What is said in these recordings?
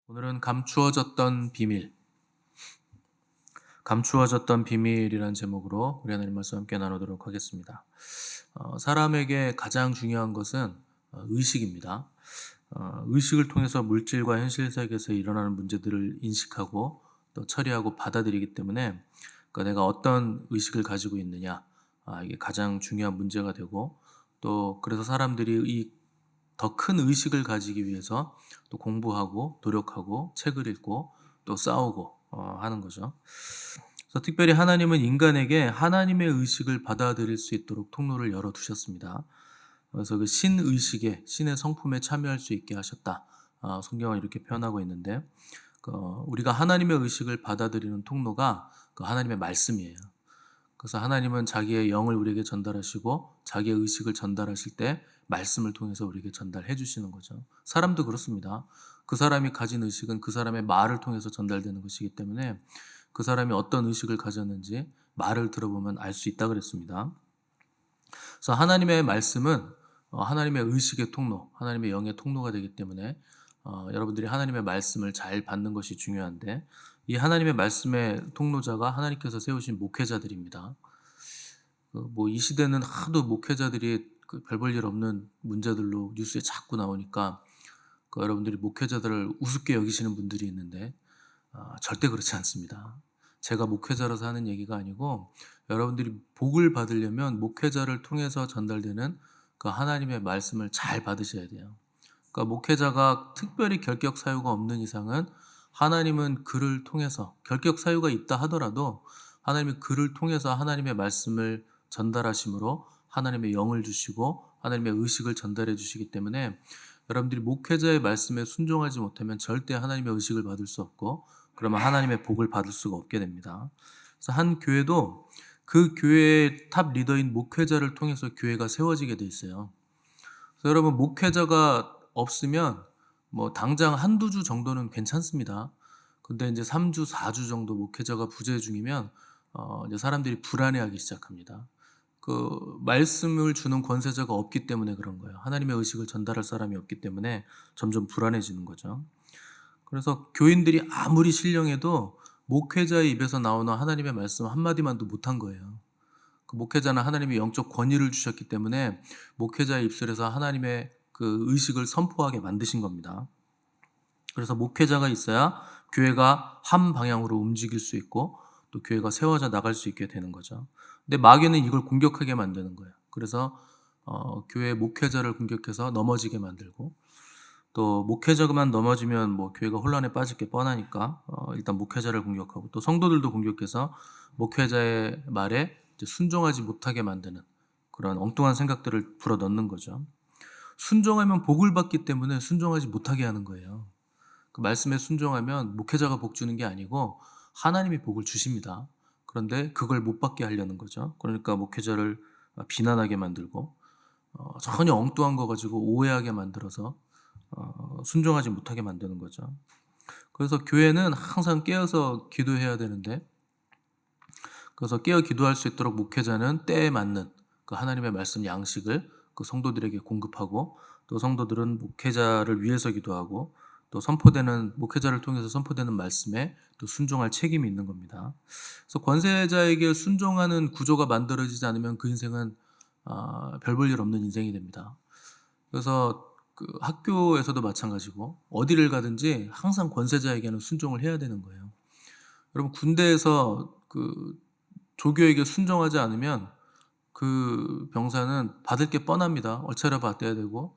오늘은 감추어졌던 비밀, 감추어졌던 비밀이라는 제목으로 우리 하나님 말씀 함께 나누도록 하겠습니다. 사람에게 가장 중요한 것은 의식입니다. 의식을 통해서 물질과 현실 세계에서 일어나는 문제들을 인식하고 또 처리하고 받아들이기 때문에 그러니까 내가 어떤 의식을 가지고 있느냐, 이게 가장 중요한 문제가 되고 또 그래서 사람들이 이 더 큰 의식을 가지기 위해서 또 공부하고 노력하고 책을 읽고 또 싸우고 하는 거죠. 그래서 특별히 하나님은 인간에게 하나님의 의식을 받아들일 수 있도록 통로를 열어 두셨습니다. 그래서 그 신의식에 신의 성품에 참여할 수 있게 하셨다. 성경은 이렇게 표현하고 있는데 우리가 하나님의 의식을 받아들이는 통로가 그 하나님의 말씀이에요. 그래서 하나님은 자기의 영을 우리에게 전달하시고 자기의 의식을 전달하실 때 말씀을 통해서 우리에게 전달해 주시는 거죠. 사람도 그렇습니다. 그 사람이 가진 의식은 그 사람의 말을 통해서 전달되는 것이기 때문에 그 사람이 어떤 의식을 가졌는지 말을 들어보면 알 수 있다 그랬습니다. 그래서 하나님의 말씀은 하나님의 의식의 통로, 하나님의 영의 통로가 되기 때문에 여러분들이 하나님의 말씀을 잘 받는 것이 중요한데 이 하나님의 말씀의 통로자가 하나님께서 세우신 목회자들입니다. 이 시대는 하도 목회자들이 별 볼 일 없는 문제들로 뉴스에 자꾸 나오니까 여러분들이 목회자들을 우습게 여기시는 분들이 있는데 절대 그렇지 않습니다. 제가 목회자라서 하는 얘기가 아니고 여러분들이 복을 받으려면 목회자를 통해서 전달되는 그 하나님의 말씀을 잘 받으셔야 돼요. 그러니까 목회자가 특별히 결격 사유가 없는 이상은 하나님은 그를 통해서 결격 사유가 있다 하더라도 하나님이 그를 통해서 하나님의 말씀을 전달하심으로 하나님의 영을 주시고 하나님의 의식을 전달해 주시기 때문에 여러분들이 목회자의 말씀에 순종하지 못하면 절대 하나님의 의식을 받을 수 없고 그러면 하나님의 복을 받을 수가 없게 됩니다. 그래서 한 교회도 그 교회의 탑 리더인 목회자를 통해서 교회가 세워지게 돼 있어요. 그래서 여러분 목회자가 없으면 당장 한두 주 정도는 괜찮습니다. 근데 이제 3주, 4주 정도 목회자가 부재 중이면 이제 사람들이 불안해하기 시작합니다. 그 말씀을 주는 권세자가 없기 때문에 그런 거예요. 하나님의 의식을 전달할 사람이 없기 때문에 점점 불안해지는 거죠. 그래서 교인들이 아무리 신령해도 목회자의 입에서 나오는 하나님의 말씀 한마디만도 못한 거예요. 그 목회자는 하나님의 영적 권위를 주셨기 때문에 목회자의 입술에서 하나님의 그 의식을 선포하게 만드신 겁니다. 그래서 목회자가 있어야 교회가 한 방향으로 움직일 수 있고 또 교회가 세워져 나갈 수 있게 되는 거죠. 근데 마귀는 이걸 공격하게 만드는 거예요. 그래서 교회 목회자를 공격해서 넘어지게 만들고 또 목회자만 넘어지면 교회가 혼란에 빠질 게 뻔하니까 일단 목회자를 공격하고 또 성도들도 공격해서 목회자의 말에 이제 순종하지 못하게 만드는 그런 엉뚱한 생각들을 불어넣는 거죠. 순종하면 복을 받기 때문에 순종하지 못하게 하는 거예요. 그 말씀에 순종하면 목회자가 복 주는 게 아니고 하나님이 복을 주십니다. 그런데 그걸 못 받게 하려는 거죠. 그러니까 목회자를 비난하게 만들고 전혀 엉뚱한 거 가지고 오해하게 만들어서 순종하지 못하게 만드는 거죠. 그래서 교회는 항상 깨어서 기도해야 되는데 그래서 깨어 기도할 수 있도록 목회자는 때에 맞는 그 하나님의 말씀 양식을 그 성도들에게 공급하고 또 성도들은 목회자를 위해서 기도하고 또 선포되는 목회자를 통해서 선포되는 말씀에 또 순종할 책임이 있는 겁니다. 그래서 권세자에게 순종하는 구조가 만들어지지 않으면 그 인생은 별 볼 일 없는 인생이 됩니다. 그래서 그 학교에서도 마찬가지고 어디를 가든지 항상 권세자에게는 순종을 해야 되는 거예요. 여러분 군대에서 그 조교에게 순종하지 않으면 그 병사는 받을 게 뻔합니다. 얼차려 받아야 되고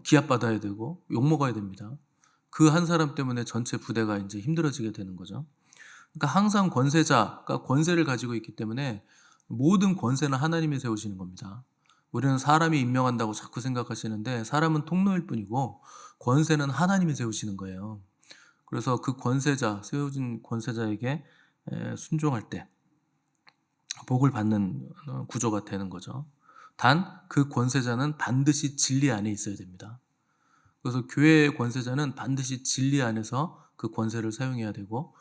기합 받아야 되고 욕 먹어야 됩니다. 그 한 사람 때문에 전체 부대가 이제 힘들어지게 되는 거죠. 그러니까 항상 권세자가 권세를 가지고 있기 때문에 모든 권세는 하나님이 세우시는 겁니다. 우리는 사람이 임명한다고 자꾸 생각하시는데 사람은 통로일 뿐이고 권세는 하나님이 세우시는 거예요. 그래서 그 권세자, 세워진 권세자에게 순종할 때 복을 받는 구조가 되는 거죠. 단 그 권세자는 반드시 진리 안에 있어야 됩니다. 그래서 교회의 권세자는 반드시 진리 안에서 그 권세를 사용해야 되고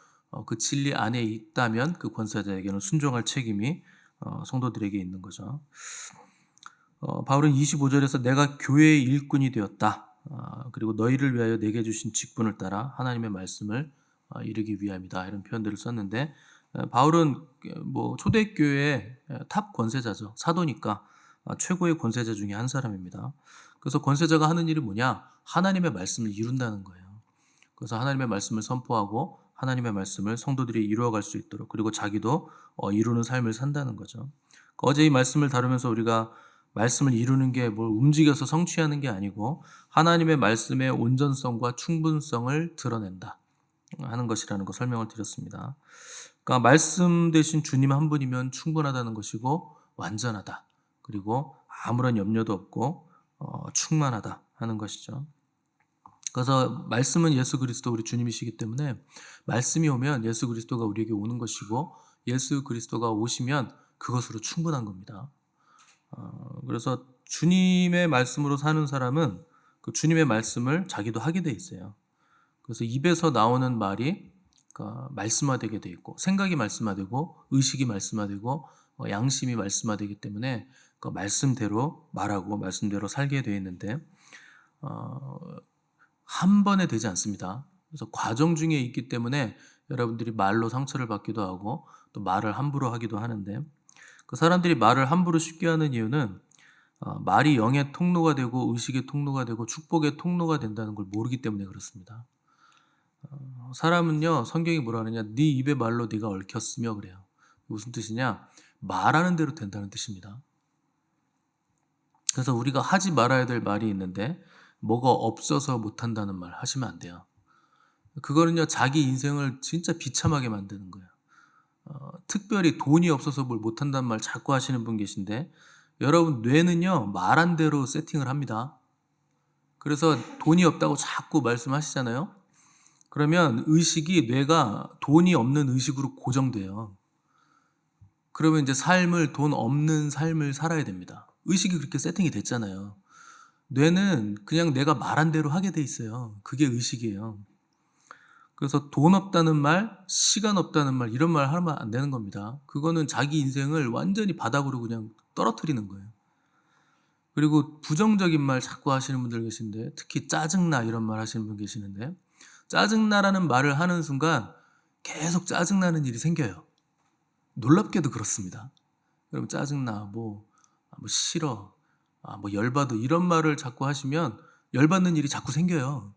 그 진리 안에 있다면 그 권세자에게는 순종할 책임이 성도들에게 있는 거죠. 바울은 25절에서 내가 교회의 일꾼이 되었다. 그리고 너희를 위하여 내게 주신 직분을 따라 하나님의 말씀을 이루기 위함이다. 이런 표현들을 썼는데, 바울은 뭐 초대교회의 탑 권세자죠. 사도니까 최고의 권세자 중에 한 사람입니다. 그래서 권세자가 하는 일이 뭐냐? 하나님의 말씀을 이룬다는 거예요. 그래서 하나님의 말씀을 선포하고 하나님의 말씀을 성도들이 이루어갈 수 있도록, 그리고 자기도 이루는 삶을 산다는 거죠. 어제 이 말씀을 다루면서 우리가 말씀을 이루는 게 뭘 움직여서 성취하는 게 아니고 하나님의 말씀의 온전성과 충분성을 드러낸다 하는 것이라는 거 설명을 드렸습니다. 그러니까 말씀 대신 주님 한 분이면 충분하다는 것이고 완전하다, 그리고 아무런 염려도 없고 충만하다 하는 것이죠. 그래서 말씀은 예수 그리스도 우리 주님이시기 때문에 말씀이 오면 예수 그리스도가 우리에게 오는 것이고 예수 그리스도가 오시면 그것으로 충분한 겁니다. 그래서 주님의 말씀으로 사는 사람은 그 주님의 말씀을 자기도 하게 돼 있어요. 그래서 입에서 나오는 말이 말씀화되게 돼 있고, 생각이 말씀화되고, 의식이 말씀화되고, 양심이 말씀화되기 때문에 그 말씀대로 말하고 말씀대로 살게 되어 있는데, 한 번에 되지 않습니다. 그래서 과정 중에 있기 때문에 여러분들이 말로 상처를 받기도 하고 또 말을 함부로 하기도 하는데, 그 사람들이 말을 함부로 쉽게 하는 이유는 말이 영의 통로가 되고 의식의 통로가 되고 축복의 통로가 된다는 걸 모르기 때문에 그렇습니다. 사람은요, 성경이 뭐라 하느냐, 네 입의 말로 네가 얽혔으며 그래요. 무슨 뜻이냐? 말하는 대로 된다는 뜻입니다. 그래서 우리가 하지 말아야 될 말이 있는데 뭐가 없어서 못한다는 말 하시면 안 돼요. 그거는요, 자기 인생을 진짜 비참하게 만드는 거예요. 특별히 돈이 없어서 뭘 못한다는 말 자꾸 하시는 분 계신데, 여러분 뇌는요 말한 대로 세팅을 합니다. 그래서 돈이 없다고 자꾸 말씀하시잖아요. 그러면 의식이, 뇌가 돈이 없는 의식으로 고정돼요. 그러면 이제 돈 없는 삶을 살아야 됩니다. 의식이 그렇게 세팅이 됐잖아요. 뇌는 그냥 내가 말한 대로 하게 돼 있어요. 그게 의식이에요. 그래서 돈 없다는 말, 시간 없다는 말, 이런 말 하면 안 되는 겁니다. 그거는 자기 인생을 완전히 바닥으로 그냥 떨어뜨리는 거예요. 그리고 부정적인 말 자꾸 하시는 분들 계신데, 특히 짜증나 이런 말 하시는 분 계시는데, 짜증나라는 말을 하는 순간 계속 짜증나는 일이 생겨요. 놀랍게도 그렇습니다. 여러분 짜증나, 뭐 싫어, 뭐 열받아, 이런 말을 자꾸 하시면 열받는 일이 자꾸 생겨요.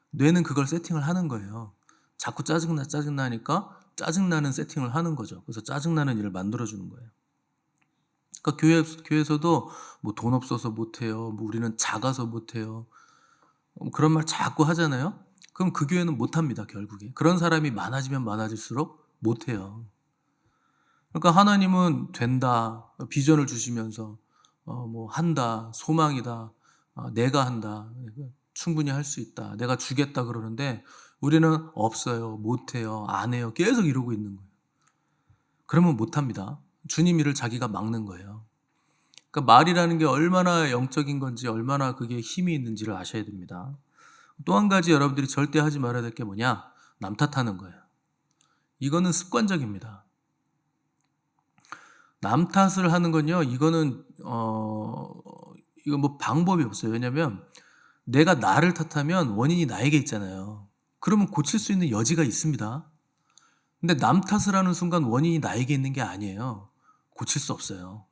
뇌는 그걸 세팅을 하는 거예요. 자꾸 짜증나니까 짜증나는 세팅을 하는 거죠. 그래서 짜증나는 일을 만들어주는 거예요. 그러니까 교회에서도 뭐 돈 없어서 못해요, 뭐 우리는 작아서 못해요, 그런 말 자꾸 하잖아요. 그럼 그 교회는 못합니다. 결국에 그런 사람이 많아지면 많아질수록 못해요. 그러니까 하나님은 된다, 비전을 주시면서 뭐 한다, 소망이다, 내가 한다, 충분히 할 수 있다, 내가 주겠다 그러는데 우리는 없어요, 못해요, 안 해요, 계속 이러고 있는 거예요. 그러면 못합니다. 주님 일을 자기가 막는 거예요. 그러니까 말이라는 게 얼마나 영적인 건지, 얼마나 그게 힘이 있는지를 아셔야 됩니다. 또 한 가지 여러분들이 절대 하지 말아야 될 게 뭐냐? 남 탓하는 거예요. 이거는 습관적입니다. 남 탓을 하는 건요, 이거는 이거 뭐 방법이 없어요. 왜냐면 내가 나를 탓하면 원인이 나에게 있잖아요. 그러면 고칠 수 있는 여지가 있습니다. 근데 남 탓을 하는 순간 원인이 나에게 있는 게 아니에요. 고칠 수 없어요.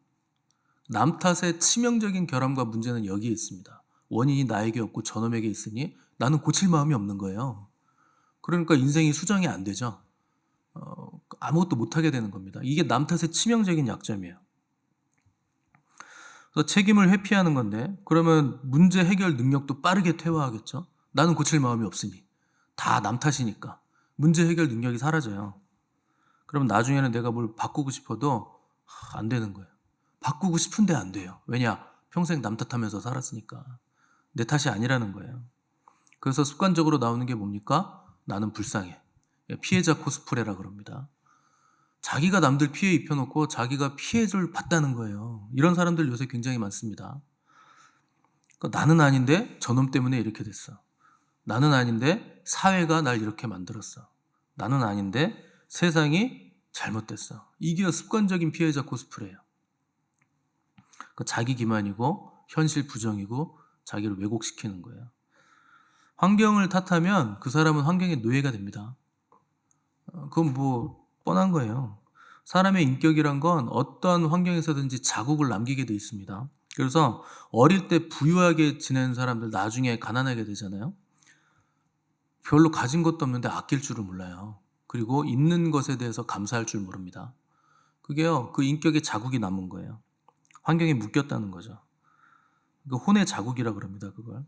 남 탓의 치명적인 결함과 문제는 여기에 있습니다. 원인이 나에게 없고 저놈에게 있으니 나는 고칠 마음이 없는 거예요. 그러니까 인생이 수정이 안 되죠. 아무것도 못하게 되는 겁니다. 이게 남 탓의 치명적인 약점이에요. 그래서 책임을 회피하는 건데, 그러면 문제 해결 능력도 빠르게 퇴화하겠죠. 나는 고칠 마음이 없으니, 다 남 탓이니까 문제 해결 능력이 사라져요. 그럼 나중에는 내가 뭘 바꾸고 싶어도 안 되는 거예요. 바꾸고 싶은데 안 돼요. 왜냐? 평생 남 탓하면서 살았으니까. 내 탓이 아니라는 거예요. 그래서 습관적으로 나오는 게 뭡니까? 나는 불쌍해. 피해자 코스프레라 그럽니다. 자기가 남들 피해 입혀놓고 자기가 피해를 봤다는 거예요. 이런 사람들 요새 굉장히 많습니다. 그러니까 나는 아닌데 저놈 때문에 이렇게 됐어. 나는 아닌데 사회가 날 이렇게 만들었어. 나는 아닌데 세상이 잘못됐어. 이게 습관적인 피해자 코스프레예요. 그러니까 자기 기만이고 현실 부정이고 자기를 왜곡시키는 거예요. 환경을 탓하면 그 사람은 환경의 노예가 됩니다. 그건 뭐 뻔한 거예요. 사람의 인격이란 건 어떠한 환경에서든지 자국을 남기게 돼 있습니다. 그래서 어릴 때 부유하게 지낸 사람들 나중에 가난하게 되잖아요. 별로 가진 것도 없는데 아낄 줄을 몰라요. 그리고 있는 것에 대해서 감사할 줄 모릅니다. 그게요, 그 인격의 자국이 남은 거예요. 환경에 묶였다는 거죠. 그 혼의 자국이라 그럽니다, 그걸.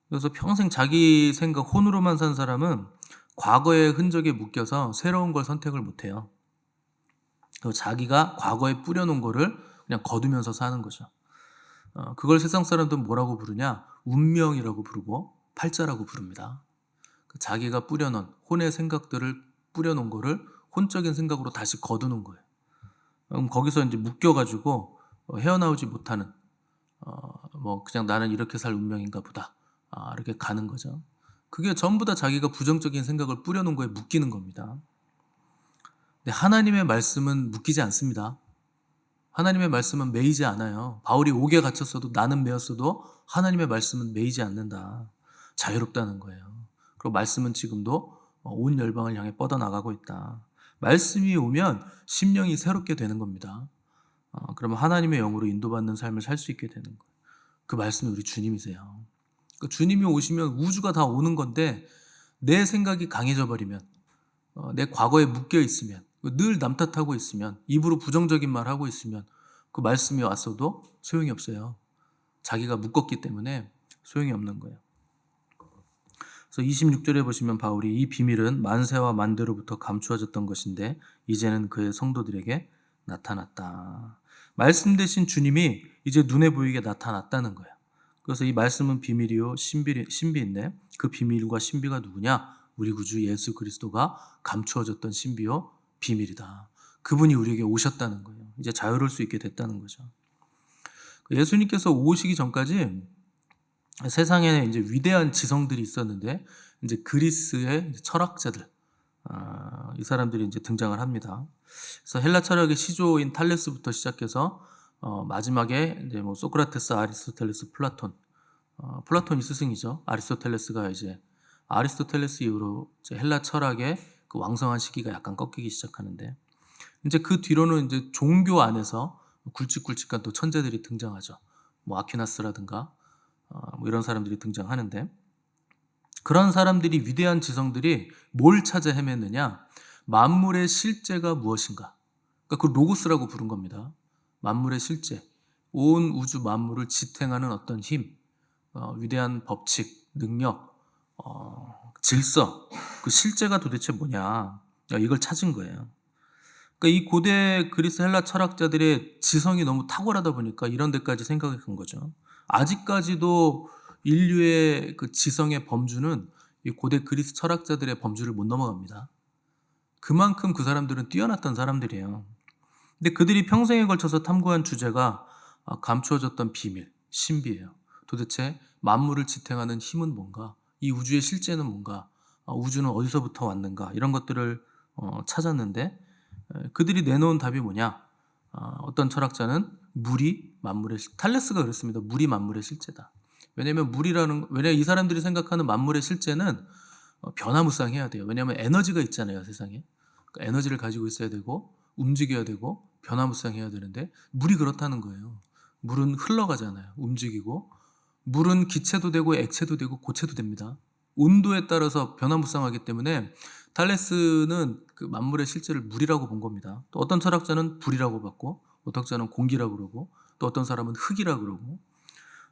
그래서 평생 자기 생각 혼으로만 산 사람은 과거의 흔적에 묶여서 새로운 걸 선택을 못 해요. 그리고 자기가 과거에 뿌려놓은 거를 그냥 거두면서 사는 거죠. 그걸 세상 사람들은 뭐라고 부르냐? 운명이라고 부르고 팔자라고 부릅니다. 자기가 뿌려놓은 혼의 생각들을 뿌려놓은 거를 혼적인 생각으로 다시 거두는 거예요. 그럼 거기서 이제 묶여가지고 헤어나오지 못하는, 뭐 그냥 나는 이렇게 살 운명인가 보다, 이렇게 가는 거죠. 그게 전부 다 자기가 부정적인 생각을 뿌려놓은 거에 묶이는 겁니다. 근데 하나님의 말씀은 묶이지 않습니다. 하나님의 말씀은 매이지 않아요. 바울이 옥에 갇혔어도 나는 매였어도 하나님의 말씀은 매이지 않는다. 자유롭다는 거예요. 그리고 말씀은 지금도 온 열방을 향해 뻗어나가고 있다. 말씀이 오면 심령이 새롭게 되는 겁니다. 그러면 하나님의 영으로 인도받는 삶을 살 수 있게 되는 거예요. 그 말씀이 우리 주님이세요. 그 주님이 오시면 우주가 다 오는 건데 내 생각이 강해져 버리면, 내 과거에 묶여 있으면, 늘 남 탓하고 있으면, 입으로 부정적인 말 하고 있으면 그 말씀이 왔어도 소용이 없어요. 자기가 묶었기 때문에 소용이 없는 거예요. 그래서 26절에 보시면 바울이 이 비밀은 만세와 만대로부터 감추어졌던 것인데 이제는 그의 성도들에게 나타났다. 말씀 대신 주님이 이제 눈에 보이게 나타났다는 거예요. 그래서 이 말씀은 비밀이요 신비인데 그 비밀과 신비가 누구냐? 우리 구주 예수 그리스도가 감추어졌던 신비요 비밀이다. 그분이 우리에게 오셨다는 거예요. 이제 자유로울 수 있게 됐다는 거죠. 예수님께서 오시기 전까지 세상에 이제 위대한 지성들이 있었는데 이제 그리스의 철학자들, 이 사람들이 이제 등장을 합니다. 그래서 헬라 철학의 시조인 탈레스부터 시작해서 마지막에 이제 뭐 소크라테스, 아리스토텔레스, 플라톤이 스승이죠. 아리스토텔레스가 이제 아리스토텔레스 이후로 이제 헬라 철학의 그 왕성한 시기가 약간 꺾이기 시작하는데 이제 그 뒤로는 이제 종교 안에서 굵직굵직한 또 천재들이 등장하죠. 뭐 아퀴나스라든가 뭐 이런 사람들이 등장하는데 그런 사람들이 위대한 지성들이 뭘 찾아 헤맸느냐? 만물의 실제가 무엇인가? 그러니까 그 로고스라고 부른 겁니다. 만물의 실제, 온 우주 만물을 지탱하는 어떤 힘, 위대한 법칙, 능력, 질서, 그 실제가 도대체 뭐냐? 이걸 찾은 거예요. 그러니까 이 고대 그리스 헬라 철학자들의 지성이 너무 탁월하다 보니까 이런 데까지 생각이 간 거죠. 아직까지도 인류의 그 지성의 범주는 이 고대 그리스 철학자들의 범주를 못 넘어갑니다. 그만큼 그 사람들은 뛰어났던 사람들이에요. 근데 그들이 평생에 걸쳐서 탐구한 주제가 감추어졌던 비밀, 신비예요. 도대체 만물을 지탱하는 힘은 뭔가? 이 우주의 실제는 뭔가? 우주는 어디서부터 왔는가? 이런 것들을 찾았는데 그들이 내놓은 답이 뭐냐? 어떤 철학자는 물이 만물의 탈레스가 그랬습니다. 물이 만물의 실제다. 왜냐하면 이 사람들이 생각하는 만물의 실제는 변화무쌍해야 돼요. 왜냐하면 에너지가 있잖아요, 세상에. 그러니까 에너지를 가지고 있어야 되고 움직여야 되고 변화무쌍해야 되는데 물이 그렇다는 거예요. 물은 흘러가잖아요. 움직이고 물은 기체도 되고 액체도 되고 고체도 됩니다. 온도에 따라서 변화무쌍하기 때문에 탈레스는 그 만물의 실제를 물이라고 본 겁니다. 또 어떤 철학자는 불이라고 봤고 어떤 철학자는 공기라고 그러고 또 어떤 사람은 흙이라고 그러고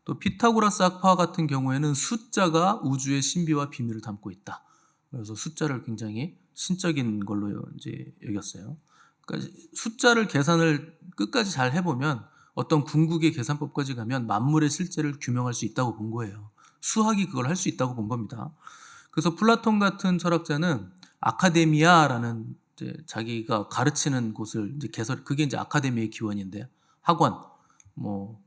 또 피타고라스 학파 같은 경우에는 숫자가 우주의 신비와 비밀을 담고 있다. 그래서 숫자를 굉장히 신적인 걸로 이제 여겼어요. 그러니까 숫자를 계산을 끝까지 잘 해보면 어떤 궁극의 계산법까지 가면 만물의 실제를 규명할 수 있다고 본 거예요. 수학이 그걸 할 수 있다고 본 겁니다. 그래서 플라톤 같은 철학자는 아카데미아라는 이제 자기가 가르치는 곳을 이제 그게 이제 아카데미의 기원인데 학원, 뭐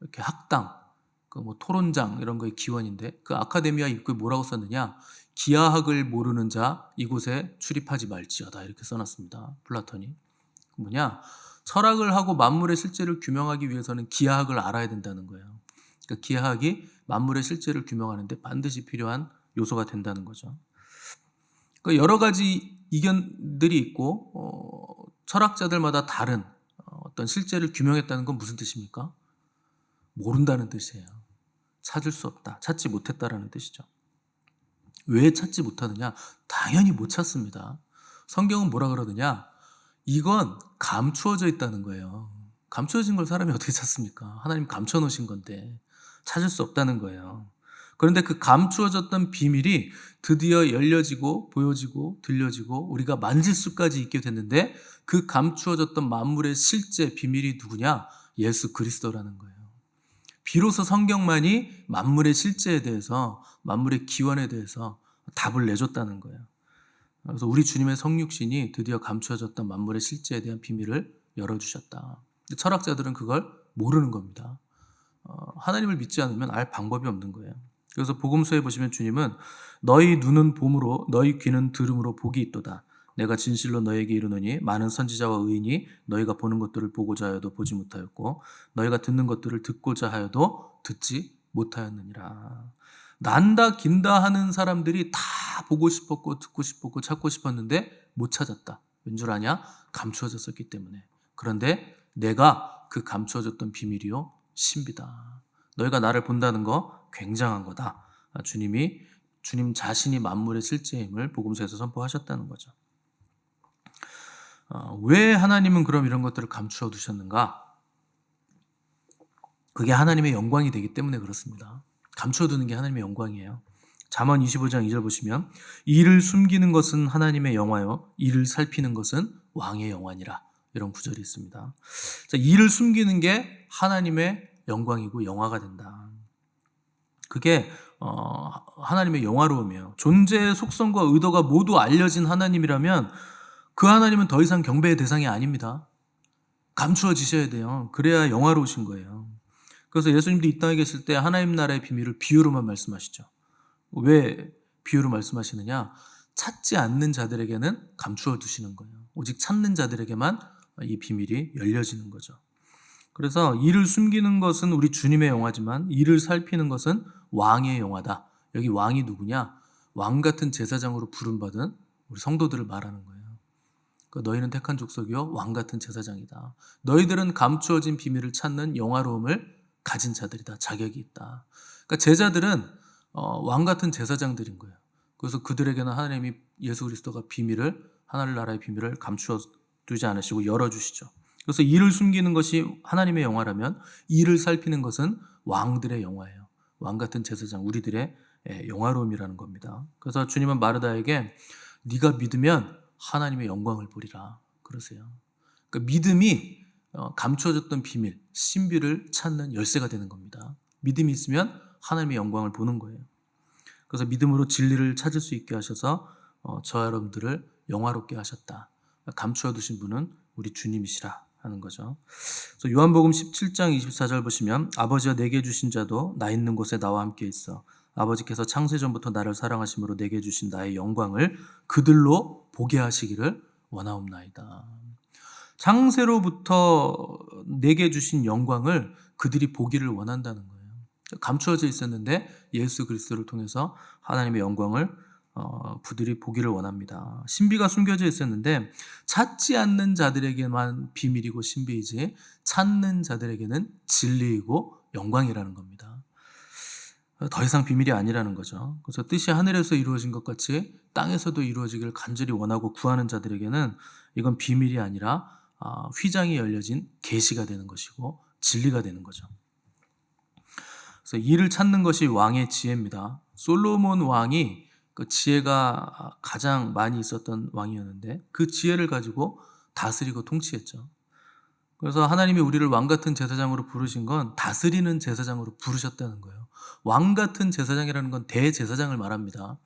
이렇게 학당, 그 뭐 토론장 이런 거의 기원인데 그 아카데미아 입구에 뭐라고 썼느냐? 기하학을 모르는 자 이곳에 출입하지 말지어다 이렇게 써놨습니다. 플라톤이 뭐냐? 철학을 하고 만물의 실제를 규명하기 위해서는 기하학을 알아야 된다는 거예요. 그러니까 기하학이 만물의 실제를 규명하는데 반드시 필요한 요소가 된다는 거죠. 그러니까 여러 가지 이견들이 있고 철학자들마다 다른 어떤 실제를 규명했다는 건 무슨 뜻입니까? 모른다는 뜻이에요. 찾을 수 없다, 찾지 못했다라는 뜻이죠. 왜 찾지 못하느냐? 당연히 못 찾습니다. 성경은 뭐라 그러느냐? 이건 감추어져 있다는 거예요. 감추어진 걸 사람이 어떻게 찾습니까? 하나님 감춰놓으신 건데 찾을 수 없다는 거예요. 그런데 그 감추어졌던 비밀이 드디어 열려지고 보여지고 들려지고 우리가 만질 수까지 있게 됐는데, 그 감추어졌던 만물의 실제 비밀이 누구냐? 예수 그리스도라는 거예요. 비로소 성경만이 만물의 실제에 대해서, 만물의 기원에 대해서 답을 내줬다는 거예요. 그래서 우리 주님의 성육신이 드디어 감추어졌던 만물의 실제에 대한 비밀을 열어주셨다. 철학자들은 그걸 모르는 겁니다. 하나님을 믿지 않으면 알 방법이 없는 거예요. 그래서 복음서에 보시면 주님은 너희 눈은 봄으로 너희 귀는 들음으로 복이 있도다. 내가 진실로 너에게 이르노니 많은 선지자와 의인이 너희가 보는 것들을 보고자 하여도 보지 못하였고 너희가 듣는 것들을 듣고자 하여도 듣지 못하였느니라. 난다 긴다 하는 사람들이 다 보고 싶었고 듣고 싶었고 찾고 싶었는데 못 찾았다. 왠 줄 아냐? 감추어졌었기 때문에. 그런데 내가 그 감추어졌던 비밀이요 신비다. 너희가 나를 본다는 거 굉장한 거다. 주님 자신이 만물의 실제임을 복음서에서 선포하셨다는 거죠. 왜 하나님은 그럼 이런 것들을 감추어 두셨는가? 그게 하나님의 영광이 되기 때문에 그렇습니다. 감추어 두는 게 하나님의 영광이에요. 잠언 25장 2절 보시면 이를 숨기는 것은 하나님의 영화요 이를 살피는 것은 왕의 영화니라. 이런 구절이 있습니다. 자, 이를 숨기는 게 하나님의 영광이고 영화가 된다. 그게 하나님의 영화로움이에요. 존재의 속성과 의도가 모두 알려진 하나님이라면 그 하나님은 더 이상 경배의 대상이 아닙니다. 감추어지셔야 돼요. 그래야 영화로우신 거예요. 그래서 예수님도 이 땅에 계실 때 하나님 나라의 비밀을 비유로만 말씀하시죠. 왜 비유로 말씀하시느냐? 찾지 않는 자들에게는 감추어 두시는 거예요. 오직 찾는 자들에게만 이 비밀이 열려지는 거죠. 그래서 이를 숨기는 것은 우리 주님의 영화지만 이를 살피는 것은 왕의 영화다. 여기 왕이 누구냐? 왕 같은 제사장으로 부름받은 우리 성도들을 말하는 거예요. 그러니까 너희는 택한 족속이요 왕 같은 제사장이다. 너희들은 감추어진 비밀을 찾는 영화로움을 가진 자들이다. 자격이 있다. 그러니까 제자들은 왕 같은 제사장들인 거예요. 그래서 그들에게는 하나님이 예수 그리스도가 비밀을, 하나님 나라의 비밀을 감추어 두지 않으시고 열어주시죠. 그래서 이를 숨기는 것이 하나님의 영화라면 이를 살피는 것은 왕들의 영화예요. 왕 같은 제사장, 우리들의 영화로움이라는 겁니다. 그래서 주님은 마르다에게 네가 믿으면 하나님의 영광을 보리라 그러세요. 그러니까 믿음이 감추어졌던 비밀, 신비를 찾는 열쇠가 되는 겁니다. 믿음이 있으면 하나님의 영광을 보는 거예요. 그래서 믿음으로 진리를 찾을 수 있게 하셔서 저와 여러분들을 영화롭게 하셨다. 감추어 두신 분은 우리 주님이시라 하는 거죠. 그래서 요한복음 17장 24절 보시면 아버지가 내게 주신 자도 나 있는 곳에 나와 함께 있어 아버지께서 창세전부터 나를 사랑하심으로 내게 주신 나의 영광을 그들로 보게 하시기를 원하옵나이다. 창세로부터 내게 주신 영광을 그들이 보기를 원한다는 거예요. 감추어져 있었는데 예수 그리스도를 통해서 하나님의 영광을 부들이 보기를 원합니다. 신비가 숨겨져 있었는데 찾지 않는 자들에게만 비밀이고 신비이지 찾는 자들에게는 진리이고 영광이라는 겁니다. 더 이상 비밀이 아니라는 거죠. 그래서 뜻이 하늘에서 이루어진 것 같이 땅에서도 이루어지기를 간절히 원하고 구하는 자들에게는 이건 비밀이 아니라 휘장이 열려진 계시가 되는 것이고 진리가 되는 거죠. 그래서 이를 찾는 것이 왕의 지혜입니다. 솔로몬 왕이 그 지혜가 가장 많이 있었던 왕이었는데 그 지혜를 가지고 다스리고 통치했죠. 그래서 하나님이 우리를 왕 같은 제사장으로 부르신 건 다스리는 제사장으로 부르셨다는 거예요. 왕 같은 제사장이라는 건 대제사장을 말합니다.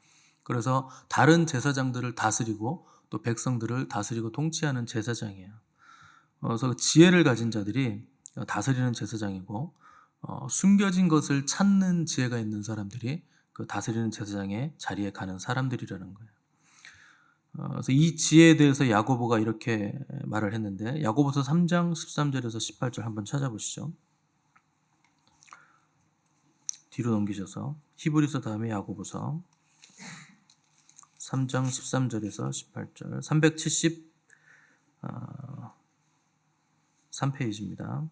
그래서 다른 제사장들을 다스리고 또 백성들을 다스리고 통치하는 제사장이에요. 그래서 지혜를 가진 자들이 다스리는 제사장이고 숨겨진 것을 찾는 지혜가 있는 사람들이 그 다스리는 제사장의 자리에 가는 사람들이라는 거예요. 그래서 이 지혜에 대해서 야고보가 이렇게 말을 했는데 야고보서 3장 13절에서 18절 한번 찾아보시죠. 뒤로 넘기셔서 히브리서 다음에 야고보서 3장 13절에서 18절 373페이지입니다.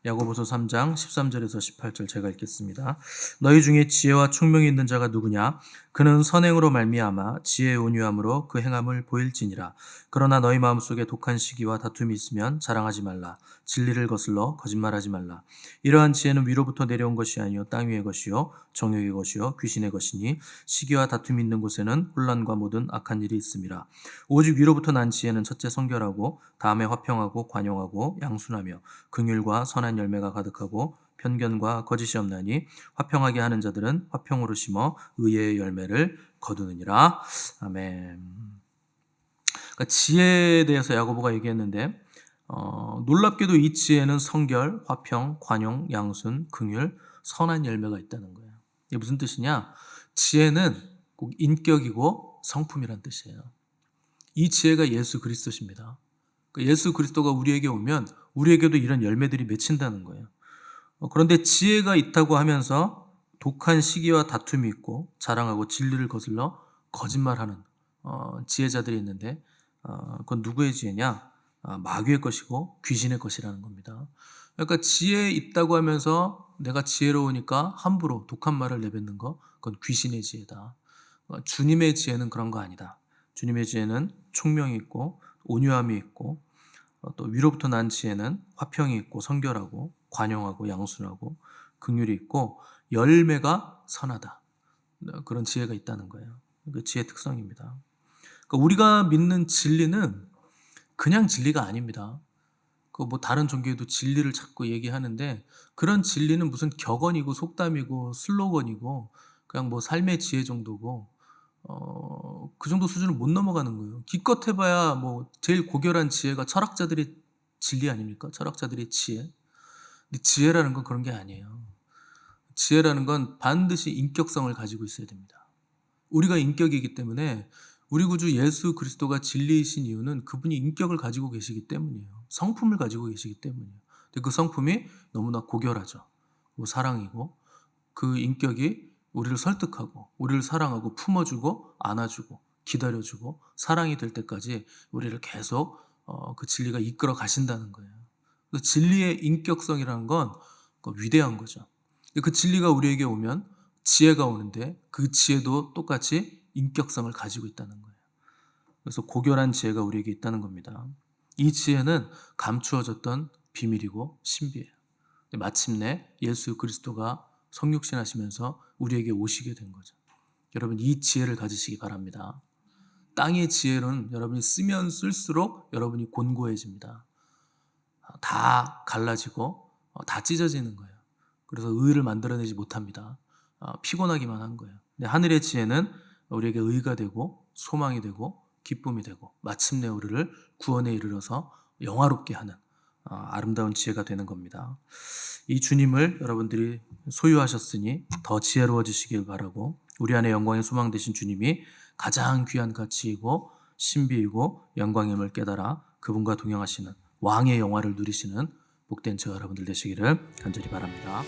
야고보서 3장 13절에서 18절 제가 읽겠습니다. 너희 중에 지혜와 총명이 있는 자가 누구냐? 그는 선행으로 말미암아 지혜의 온유함으로 그 행함을 보일지니라. 그러나 너희 마음속에 독한 시기와 다툼이 있으면 자랑하지 말라. 진리를 거슬러 거짓말하지 말라. 이러한 지혜는 위로부터 내려온 것이 아니요 땅 위의 것이요 정욕의 것이요 귀신의 것이니 시기와 다툼이 있는 곳에는 혼란과 모든 악한 일이 있음이라. 오직 위로부터 난 지혜는 첫째 성결하고 다음에 화평하고 관용하고 양순하며 긍휼과 선한 열매가 가득하고 편견과 거짓이 없나니 화평하게 하는 자들은 화평으로 심어 의의 열매를 거두느니라. 아멘. 그러니까 지혜에 대해서 야고보가 얘기했는데 놀랍게도 이 지혜는 성결, 화평, 관용, 양순, 긍휼, 선한 열매가 있다는 거예요. 이게 무슨 뜻이냐? 지혜는 꼭 인격이고 성품이란 뜻이에요. 이 지혜가 예수 그리스도십니다. 그러니까 예수 그리스도가 우리에게 오면 우리에게도 이런 열매들이 맺힌다는 거예요. 그런데 지혜가 있다고 하면서 독한 시기와 다툼이 있고 자랑하고 진리를 거슬러 거짓말하는 지혜자들이 있는데 그건 누구의 지혜냐? 마귀의 것이고 귀신의 것이라는 겁니다. 그러니까 지혜 있다고 하면서 내가 지혜로우니까 함부로 독한 말을 내뱉는 거, 그건 귀신의 지혜다. 주님의 지혜는 그런 거 아니다. 주님의 지혜는 총명이 있고 온유함이 있고 또 위로부터 난 지혜는 화평이 있고 성결하고 관용하고 양순하고 긍휼이 있고 열매가 선하다. 그런 지혜가 있다는 거예요. 그 지혜의 특성입니다. 그러니까 우리가 믿는 진리는 그냥 진리가 아닙니다. 뭐 다른 종교에도 진리를 자꾸 얘기하는데 그런 진리는 무슨 격언이고 속담이고 슬로건이고 그냥 뭐 삶의 지혜 정도고 그 정도 수준을 못 넘어가는 거예요. 기껏 해봐야 뭐 제일 고결한 지혜가 철학자들의 진리 아닙니까? 철학자들의 지혜. 근데 지혜라는 건 그런 게 아니에요. 지혜라는 건 반드시 인격성을 가지고 있어야 됩니다. 우리가 인격이기 때문에 우리 구주 예수 그리스도가 진리이신 이유는 그분이 인격을 가지고 계시기 때문이에요. 성품을 가지고 계시기 때문이에요. 근데 그 성품이 너무나 고결하죠. 사랑이고 그 인격이 우리를 설득하고 우리를 사랑하고 품어주고 안아주고 기다려주고 사랑이 될 때까지 우리를 계속 그 진리가 이끌어 가신다는 거예요. 그 진리의 인격성이라는 건 위대한 거죠. 그 진리가 우리에게 오면 지혜가 오는데 그 지혜도 똑같이 인격성을 가지고 있다는 거예요. 그래서 고결한 지혜가 우리에게 있다는 겁니다. 이 지혜는 감추어졌던 비밀이고 신비예요. 마침내 예수 그리스도가 성육신 하시면서 우리에게 오시게 된 거죠. 여러분 이 지혜를 가지시기 바랍니다. 땅의 지혜는 여러분이 쓰면 쓸수록 여러분이 곤고해집니다. 다 갈라지고 다 찢어지는 거예요. 그래서 의를 만들어내지 못합니다. 피곤하기만 한 거예요. 근데 하늘의 지혜는 우리에게 의가 되고 소망이 되고 기쁨이 되고 마침내 우리를 구원에 이르러서 영화롭게 하는 아름다운 지혜가 되는 겁니다. 이 주님을 여러분들이 소유하셨으니 더 지혜로워지시길 바라고 우리 안에 영광의 소망 되신 주님이 가장 귀한 가치이고 신비이고 영광임을 깨달아 그분과 동행하시는 왕의 영화를 누리시는 복된 저와 여러분들 되시기를 간절히 바랍니다.